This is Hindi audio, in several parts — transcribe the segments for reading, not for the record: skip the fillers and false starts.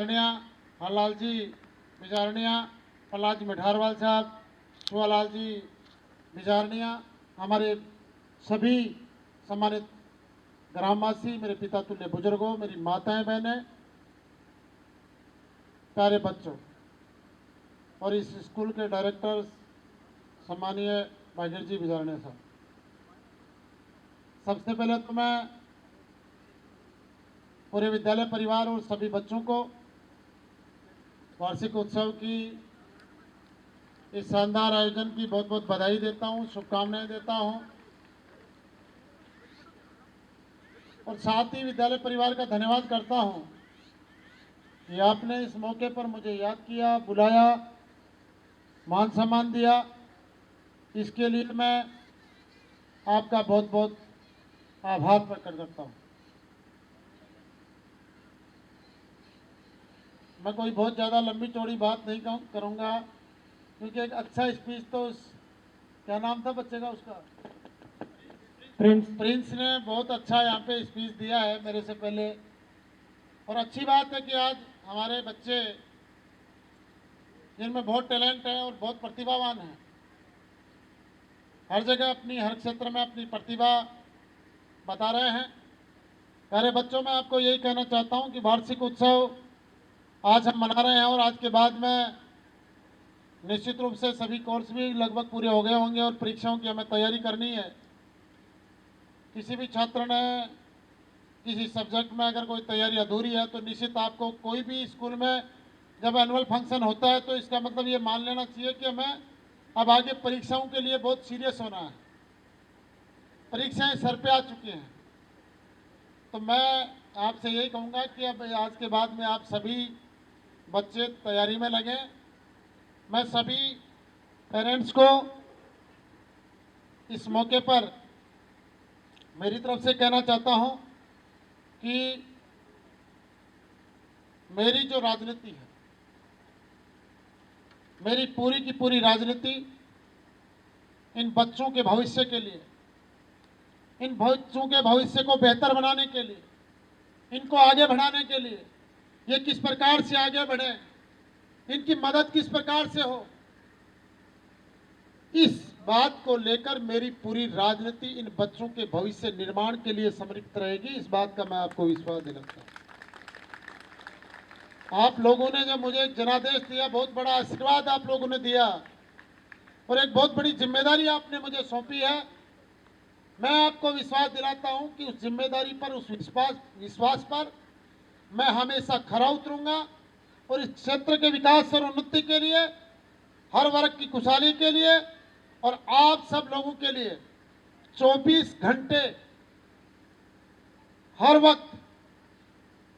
हरलाल जी बिजारनिया, प्रहलाद जी मिठारवाल साहब, शिवालाल जी बिजारनिया, हमारे सभी सम्मानित ग्रामवासी, मेरे पिता तुल्य बुजुर्गों, मेरी माताएं बहनें, प्यारे बच्चों और इस स्कूल के डायरेक्टर सम्मानीय भागीर जी बिजारनिया साहब, सबसे पहले तो मैं पूरे विद्यालय परिवार और सभी बच्चों को वार्षिक उत्सव की इस शानदार आयोजन की बहुत बहुत बधाई देता हूं, शुभकामनाएं देता हूं और साथ ही विद्यालय परिवार का धन्यवाद करता हूं कि आपने इस मौके पर मुझे याद किया, बुलाया, मान सम्मान दिया। इसके लिए मैं आपका बहुत बहुत आभार प्रकट करता हूं। मैं कोई बहुत ज़्यादा लंबी चौड़ी बात नहीं करूंगा, क्योंकि एक अच्छा स्पीच तो क्या नाम था बच्चे का उसका, प्रिंस ने बहुत अच्छा यहाँ पे स्पीच दिया है मेरे से पहले। और अच्छी बात है कि आज हमारे बच्चे जिनमें बहुत टैलेंट है और बहुत प्रतिभावान हैं, हर जगह अपनी हर क्षेत्र में अपनी प्रतिभा बता रहे हैं। प्यारे बच्चों, मैं आपको यही कहना चाहता हूं कि वार्षिक उत्सव आज हम मना रहे हैं और आज के बाद में निश्चित रूप से सभी कोर्स भी लगभग पूरे हो गए होंगे और परीक्षाओं की हमें तैयारी करनी है। किसी भी छात्र ने किसी सब्जेक्ट में अगर कोई तैयारी अधूरी है तो निश्चित आपको कोई भी स्कूल में जब एनुअल फंक्शन होता है तो इसका मतलब ये मान लेना चाहिए कि हमें अब आगे परीक्षाओं के लिए बहुत सीरियस होना है। परीक्षाएं सर पे आ चुकी हैं, तो मैं आपसे यही कहूँगा कि अब आज के बाद में आप सभी बच्चे तैयारी में लगें। मैं सभी पेरेंट्स को इस मौके पर मेरी तरफ से कहना चाहता हूं कि मेरी जो राजनीति है, मेरी पूरी की पूरी राजनीति इन बच्चों के भविष्य के लिए, इन बच्चों के भविष्य को बेहतर बनाने के लिए, इनको आगे बढ़ाने के लिए, ये किस प्रकार से आगे बढ़े, इनकी मदद किस प्रकार से हो, इस बात को लेकर मेरी पूरी राजनीति इन बच्चों के भविष्य निर्माण के लिए समर्पित रहेगी। इस बात का मैं आपको विश्वास दिलाता हूं। आप लोगों ने जो मुझे जनादेश दिया, बहुत बड़ा आशीर्वाद आप लोगों ने दिया और एक बहुत बड़ी जिम्मेदारी आपने मुझे सौंपी है। मैं आपको विश्वास दिलाता हूं कि उस जिम्मेदारी पर, उस विश्वास पर मैं हमेशा खरा उतरूंगा और इस क्षेत्र के विकास और उन्नति के लिए, हर वर्ग की खुशहाली के लिए और आप सब लोगों के लिए 24 घंटे हर वक्त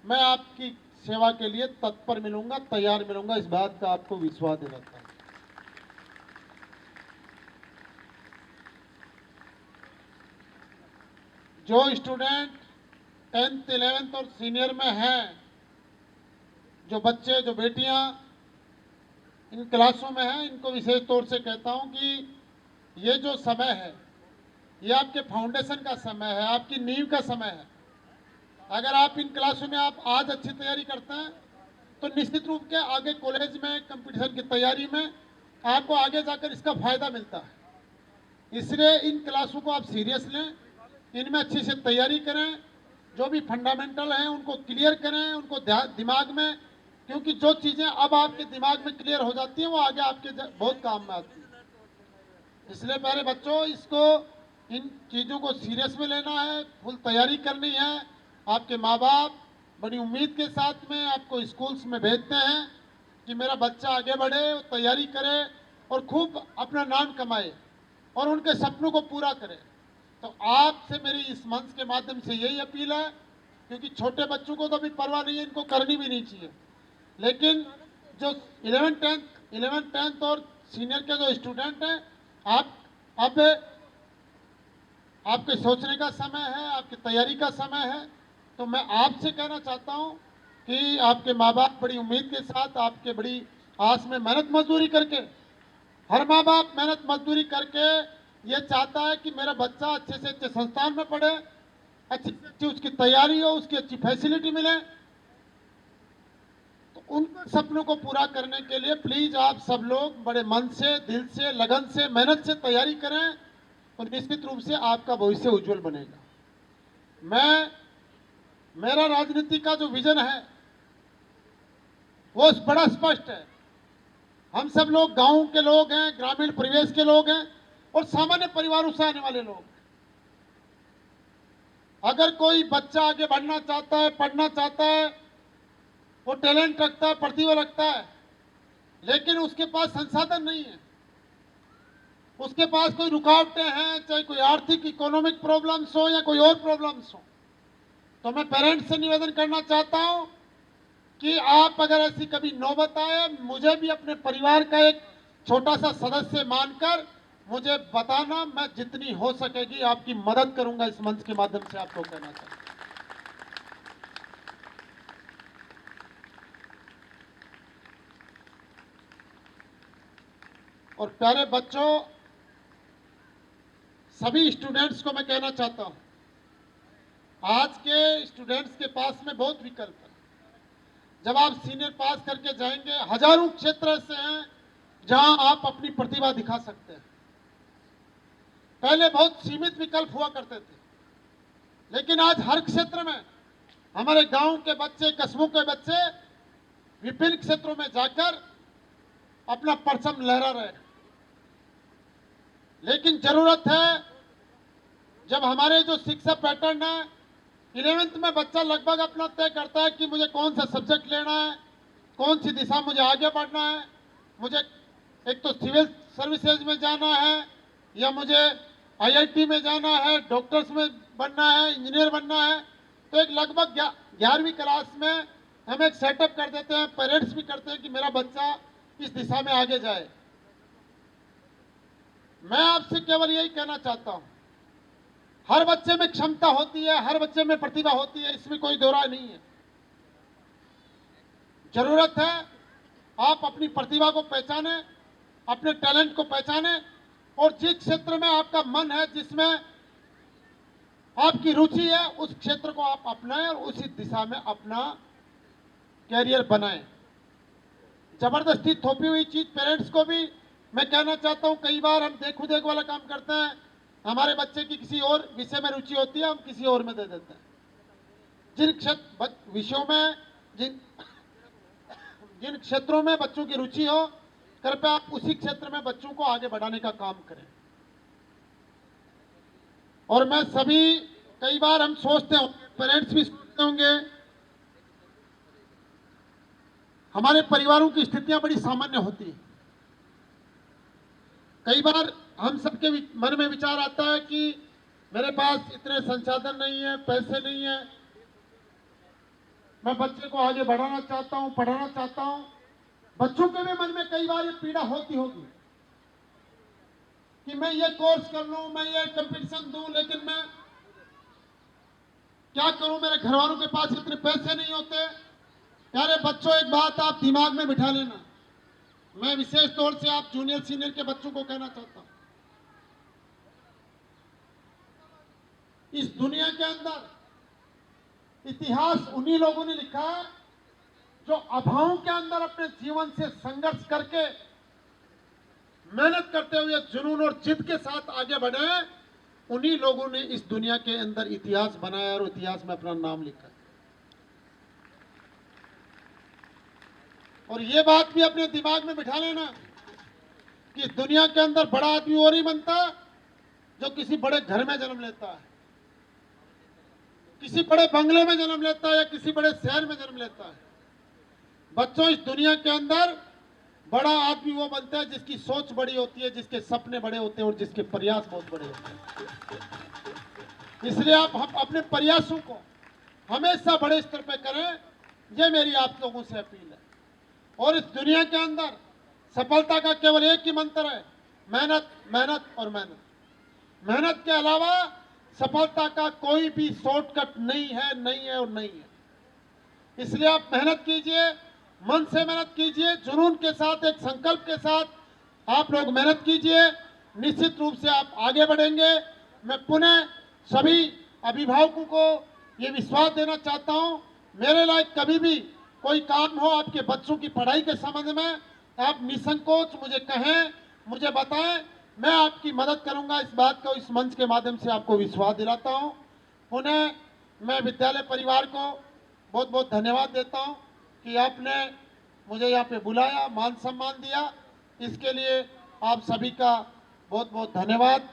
मैं आपकी सेवा के लिए तत्पर मिलूंगा, तैयार मिलूंगा। इस बात का आपको विश्वास दिलाता हूं। जो स्टूडेंट 10th 11th और सीनियर में हैं, जो बच्चे, जो बेटियां इन क्लासों में हैं, इनको विशेष तौर से कहता हूं कि ये जो समय है, ये आपके फाउंडेशन का समय है, आपकी नींव का समय है। अगर आप इन क्लासों में आप आज अच्छी तैयारी करते हैं तो निश्चित रूप के आगे कॉलेज में कंपटीशन की तैयारी में आपको आगे जाकर इसका फायदा मिलता है। इसलिए इन क्लासों को आप सीरियस लें, इनमें अच्छी से तैयारी करें, जो भी फंडामेंटल हैं उनको क्लियर करें, उनको दिमाग में, क्योंकि जो चीज़ें अब आपके दिमाग में क्लियर हो जाती हैं वो आगे आपके बहुत काम में आती हैं। इसलिए प्यारे बच्चों, इसको, इन चीज़ों को सीरियस में लेना है, फुल तैयारी करनी है। आपके माँ बाप बड़ी उम्मीद के साथ में आपको स्कूल्स में भेजते हैं कि मेरा बच्चा आगे बढ़े, तैयारी करे और खूब अपना नाम कमाए और उनके सपनों को पूरा करे। तो आपसे मेरी इस मंच के माध्यम से यही अपील है, क्योंकि छोटे बच्चों को तो अभी परवाह नहीं है, इनको करनी भी नहीं चाहिए, लेकिन जो 11th 10th और सीनियर के जो स्टूडेंट हैं, आप अब आपके सोचने का समय है, आपकी तैयारी का समय है। तो मैं आपसे कहना चाहता हूं कि आपके माँ बाप बड़ी उम्मीद के साथ, आपके बड़ी आस में मेहनत मजदूरी करके, हर माँ बाप मेहनत मजदूरी करके ये चाहता है कि मेरा बच्चा अच्छे से अच्छे संस्थान में पढ़े, अच्छी अच्छी उसकी तैयारी हो, उसकी अच्छी फैसिलिटी मिले। तो उन सपनों को पूरा करने के लिए प्लीज आप सब लोग बड़े मन से, दिल से, लगन से, मेहनत से तैयारी करें और निश्चित रूप से आपका भविष्य उज्जवल बनेगा। मेरा राजनीति का जो विजन है वो बड़ा स्पष्ट है। हम सब लोग गांव के लोग हैं, ग्रामीण परिवेश के लोग हैं और सामान्य परिवारों से आने वाले लोग। अगर कोई बच्चा आगे बढ़ना चाहता है, पढ़ना चाहता है, वो टैलेंट रखता है, प्रतिभा रखता है, लेकिन उसके पास संसाधन नहीं है, उसके पास कोई रुकावटें हैं, चाहे कोई आर्थिक इकोनॉमिक प्रॉब्लम्स हो या कोई और प्रॉब्लम्स हो, तो मैं पेरेंट्स से निवेदन करना चाहता हूं कि आप अगर ऐसी कभी नौबत आए, मुझे भी अपने परिवार का एक छोटा सा सदस्य मानकर मुझे बताना। मैं जितनी हो सकेगी आपकी मदद करूंगा। इस मंच के माध्यम से आपको कहना चाहता हूं। और प्यारे बच्चों, सभी स्टूडेंट्स को मैं कहना चाहता हूं, आज के स्टूडेंट्स के पास में बहुत विकल्प है। जब आप सीनियर पास करके जाएंगे, हजारों क्षेत्र ऐसे हैं जहां आप अपनी प्रतिभा दिखा सकते हैं। पहले बहुत सीमित विकल्प हुआ करते थे, लेकिन आज हर क्षेत्र में हमारे गांव के बच्चे, कस्बों के बच्चे विभिन्न क्षेत्रों में जाकर अपना परचम लहरा रहे हैं। लेकिन जरूरत है, जब हमारे जो शिक्षा पैटर्न है, 11th में बच्चा लगभग अपना तय करता है कि मुझे कौन सा सब्जेक्ट लेना है, कौन सी दिशा मुझे आगे बढ़ना है, मुझे एक तो सिविल सर्विसेज में जाना है या मुझे आईआईटी में जाना है, डॉक्टर्स में बनना है, इंजीनियर बनना है। तो एक लगभग 11वीं क्लास में हम एक सेटअप कर देते हैं, पेरेंट्स भी करते हैं कि मेरा बच्चा इस दिशा में आगे जाए। मैं आपसे केवल यही कहना चाहता हूं, हर बच्चे में क्षमता होती है, हर बच्चे में प्रतिभा होती है, इसमें कोई दो राय नहीं है। जरूरत है आप अपनी प्रतिभा को पहचाने, अपने टैलेंट को पहचाने और जिस क्षेत्र में आपका मन है, जिसमें आपकी रुचि है, उस क्षेत्र को आप अपनाएं और उसी दिशा में अपना कैरियर बनाएं। जबरदस्ती थोपी हुई चीज पेरेंट्स को भी मैं कहना चाहता हूं, कई बार हम देखो देख वाला काम करते हैं। हमारे बच्चे की किसी और विषय में रुचि होती है, हम किसी और में दे देते हैं। जिन विषयों में, जिन क्षेत्रों में बच्चों की रुचि हो, कृपया आप उसी क्षेत्र में बच्चों को आगे बढ़ाने का काम करें। और मैं सभी, कई बार हम सोचते हैं, पेरेंट्स भी सोचते होंगे, हमारे परिवारों की स्थितियां बड़ी सामान्य होती है। कई बार हम सबके मन में विचार आता है कि मेरे पास इतने संसाधन नहीं है, पैसे नहीं है, मैं बच्चे को आगे बढ़ाना चाहता हूं, पढ़ाना चाहता हूं। बच्चों के भी मन में कई बार ये पीड़ा होती होगी कि मैं ये कोर्स कर लूं, मैं ये कंपटीशन दूं, लेकिन मैं क्या करूं, मेरे घर वालों के पास इतने पैसे नहीं होते। प्यारे बच्चों, एक बात आप दिमाग में बिठा लेना, मैं विशेष तौर से आप जूनियर सीनियर के बच्चों को कहना चाहता हूं, इस दुनिया के अंदर इतिहास उन्हीं लोगों ने लिखा है जो अभावों के अंदर अपने जीवन से संघर्ष करके, मेहनत करते हुए, जुनून और जिद के साथ आगे बढ़े। उन्हीं लोगों ने इस दुनिया के अंदर इतिहास बनाया और इतिहास में अपना नाम लिखा। और ये बात भी अपने दिमाग में बिठा लेना कि दुनिया के अंदर बड़ा आदमी और ही बनता जो किसी बड़े घर में जन्म लेता है, किसी बड़े बंगले में जन्म लेता है या किसी बड़े शहर में जन्म लेता है। बच्चों, इस दुनिया के अंदर बड़ा आदमी वो बनता है जिसकी सोच बड़ी होती है, जिसके सपने बड़े होते हैं और जिसके प्रयास बहुत बड़े होते हैं। इसलिए आप अपने प्रयासों को हमेशा बड़े स्तर पर करें, यह मेरी आप लोगों से अपील है। और इस दुनिया के अंदर सफलता का केवल एक ही मंत्र है, मेहनत, मेहनत और मेहनत। मेहनत के अलावा सफलता का कोई भी शॉर्टकट नहीं है, नहीं है और नहीं है। इसलिए आप मेहनत कीजिए, मन से मेहनत कीजिए, जुनून के साथ, एक संकल्प के साथ आप लोग मेहनत कीजिए। निश्चित रूप से आप आगे बढ़ेंगे। मैं पुनः सभी अभिभावकों को ये विश्वास देना चाहता हूं, मेरे लायक कभी भी कोई काम हो आपके बच्चों की पढ़ाई के संबंध में, आप निसंकोच मुझे कहें, मुझे बताएं, मैं आपकी मदद करूंगा। इस बात को इस मंच के माध्यम से आपको विश्वास दिलाता हूं। उन्हें मैं विद्यालय परिवार को बहुत बहुत धन्यवाद देता हूं कि आपने मुझे यहाँ पे बुलाया, मान सम्मान दिया। इसके लिए आप सभी का बहुत बहुत धन्यवाद।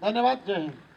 धन्यवाद। जय हिंद।